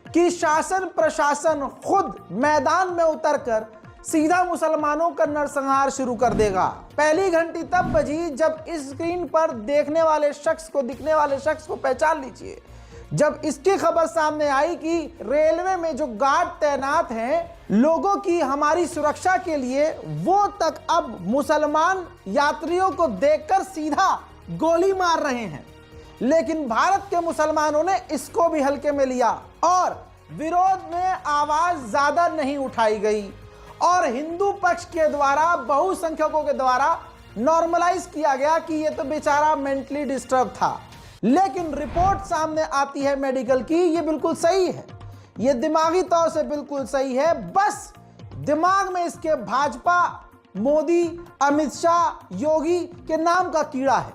कि शासन प्रशासन खुद मैदान में उतरकर सीधा मुसलमानों का नरसंहार शुरू कर देगा। पहली घंटी तब बजी जब इस स्क्रीन पर दिखने वाले शख्स को पहचान लीजिए, जब इसकी खबर सामने आई कि रेलवे में जो गार्ड तैनात हैं लोगों की हमारी सुरक्षा के लिए, वो तक अब मुसलमान यात्रियों को देखकर सीधा गोली मार रहे हैं। लेकिन भारत के मुसलमानों ने इसको भी हल्के में लिया और विरोध में आवाज ज्यादा नहीं उठाई गई और हिंदू पक्ष के द्वारा, बहुसंख्यकों के द्वारा नॉर्मलाइज किया गया कि ये तो बेचारा मेंटली डिस्टर्ब था। लेकिन रिपोर्ट सामने आती है मेडिकल की, ये बिल्कुल सही है, ये दिमागी तौर से बिल्कुल सही है। बस दिमाग में इसके भाजपा, मोदी, अमित शाह, योगी के नाम का कीड़ा है।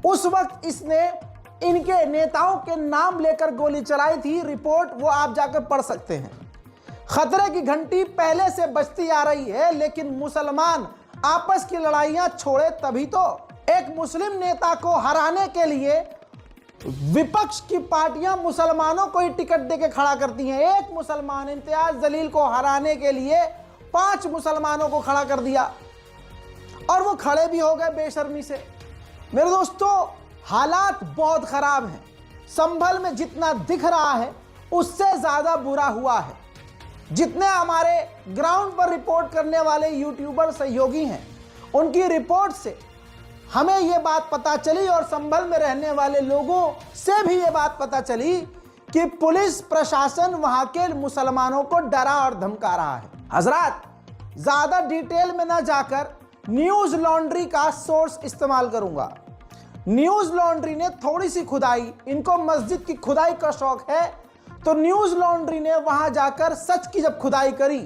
उस वक्त इसने इनके नेताओं के नाम लेकर गोली चलाई थी। रिपोर्ट वो आप जाकर पढ़ सकते हैं। खतरे की घंटी पहले से बजती आ रही है, लेकिन मुसलमान आपस की लड़ाइयां छोड़े तभी तो। एक मुस्लिम नेता को हराने के लिए विपक्ष की पार्टियां मुसलमानों को ही टिकट देके खड़ा करती हैं। एक मुसलमान इम्तियाज जलील को हराने के लिए 5 मुसलमानों को खड़ा कर दिया और वो खड़े भी हो गए बेशर्मी से। मेरे दोस्तों, हालात बहुत खराब हैं। संभल में जितना दिख रहा है उससे ज्यादा बुरा हुआ है। जितने हमारे ग्राउंड पर रिपोर्ट करने वाले यूट्यूबर सहयोगी हैं, उनकी रिपोर्ट से हमें ये बात पता चली और संभल में रहने वाले लोगों से भी ये बात पता चली कि पुलिस प्रशासन वहां के मुसलमानों को डरा और धमका रहा है। हजरात, ज्यादा डिटेल में ना जाकर न्यूज लॉन्ड्री का सोर्स इस्तेमाल करूंगा। न्यूज लॉन्ड्री ने थोड़ी सी खुदाई, इनको मस्जिद की खुदाई का शौक है, तो न्यूज लॉन्ड्री ने वहां जाकर सच की जब खुदाई करी,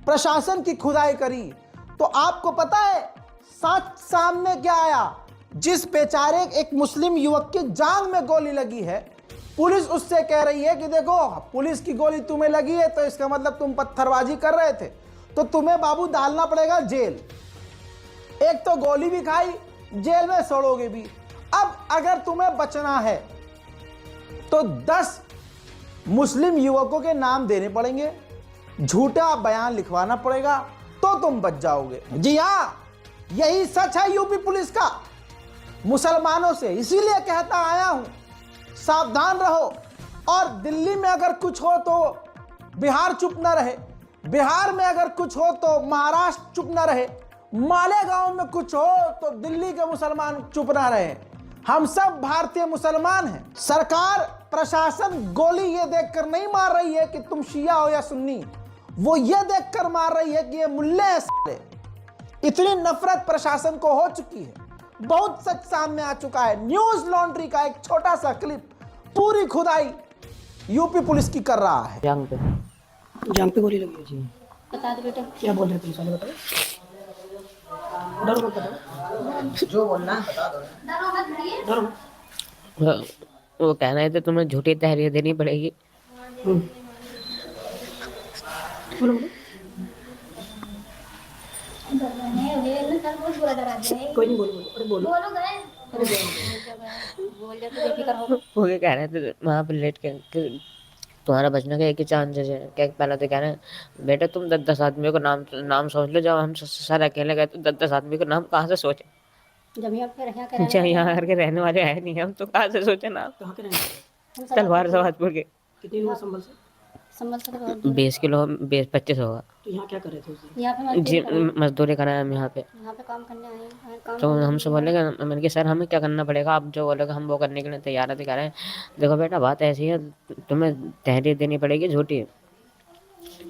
प्रशासन की खुदाई करी, तो आपको पता है सच सामने क्या आया। जिस बेचारे एक मुस्लिम युवक के जांघ में गोली लगी है, पुलिस उससे कह रही है कि देखो, पुलिस की गोली तुम्हें लगी है तो इसका मतलब तुम पत्थरबाजी कर रहे थे, तो तुम्हें बाबू डालना पड़ेगा जेल। एक तो गोली भी खाई, जेल में सड़ोगे भी। अब अगर तुम्हें बचना है तो 10 मुस्लिम युवकों के नाम देने पड़ेंगे, झूठा बयान लिखवाना पड़ेगा, तो तुम बच जाओगे। जी हां, यही सच है यूपी पुलिस का मुसलमानों से। इसीलिए कहता आया हूं, सावधान रहो। और दिल्ली में अगर कुछ हो तो बिहार चुप न रहे, बिहार में अगर कुछ हो तो महाराष्ट्र चुप न रहे, मालेगांव में कुछ हो तो दिल्ली के मुसलमान चुप ना रहे। हम सब भारतीय मुसलमान हैं। सरकार प्रशासन गोली ये देखकर नहीं मार रही है कि तुम शिया हो या सुन्नी, वो ये देखकर मार रही है कि ये मुल्ले हैं साले। इतनी नफरत प्रशासन को हो चुकी है, बहुत सच सामने आ चुका है। न्यूज लॉन्ड्री का एक छोटा सा क्लिप पूरी खुदाई यूपी पुलिस की कर रहा है। जांग पे गोली लगी है जी। बता दो बेटा क्या बोल रहे पुलिस वाले, बताओ। डरो मत, बताओ जो बोलना है बता दो। डरो मत भैया। डरो। वो कह रहे थे तुम्हें झूठी तहरीर देनी पड़ेगी। बोलो बोलो। कोई नहीं, बोलो बोलो। अरे बोलो बोलो गए बोल दे तो बेफिक्र हो। वो क्या कह रहे थे वहाँ पे लेट के कि तुम्हारा बचने का एक ही चांसेस है। क्या पहले तो कह रहे हैं बेटा तुम 10 आदमियों को नाम सोच लो। जब हम सारे अकेले गए तो 10 आदमी को नाम कहाँ से सोचे, जब यहाँ करके रहने वाले है नहीं हम तो कहाँ से सोचे नाम। कहाँ के रहने वाले? तलवार सवाजपुर के। कितने लोग संभल से? संभल से तो बहुत दूर। 20 किलो 25 होगा। तो यहाँ क्या कर रहे थे उस दिन? यहाँ पे जी मजदूरी कराए हम यहाँ पे। यहाँ पे काम करने आए हैं। काम तो हमसे बोलेगा, मैंने कहा सर हमें क्या करना पड़ेगा, आप जो बोलेगा हम वो करने के लिए तैयार है। तो कह रहे हैं देखो बेटा बात ऐसी है, तुम्हें तहरीर देनी पड़ेगी झूठी,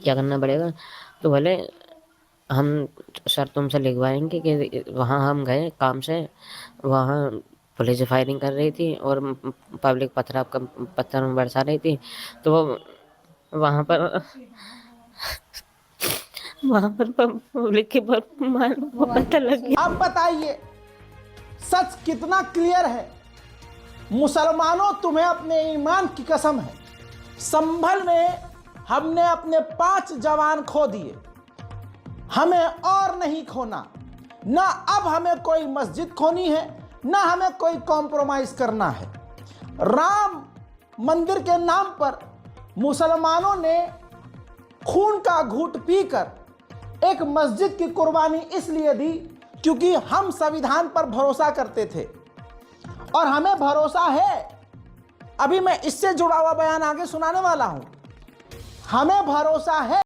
क्या करना पड़ेगा। तो बोले हम सर तुमसे लिखवाएंगे कि वहाँ हम गए काम से, वहाँ पुलिस फायरिंग कर रही थी और पब्लिक पत्थर बरसा रही थी, तो वो वहाँ पर पब्लिक के पत्थर लग गया। अब बताइए सच कितना क्लियर है। मुसलमानों, तुम्हें अपने ईमान की कसम है, संभल में हमने अपने 5 जवान खो दिए, हमें और नहीं खोना। ना अब हमें कोई मस्जिद खोनी है, ना हमें कोई कॉम्प्रोमाइज करना है। राम मंदिर के नाम पर मुसलमानों ने खून का घूंट पीकर एक मस्जिद की कुर्बानी इसलिए दी क्योंकि हम संविधान पर भरोसा करते थे और हमें भरोसा है। अभी मैं इससे जुड़ा हुआ बयान आगे सुनाने वाला हूं। हमें भरोसा है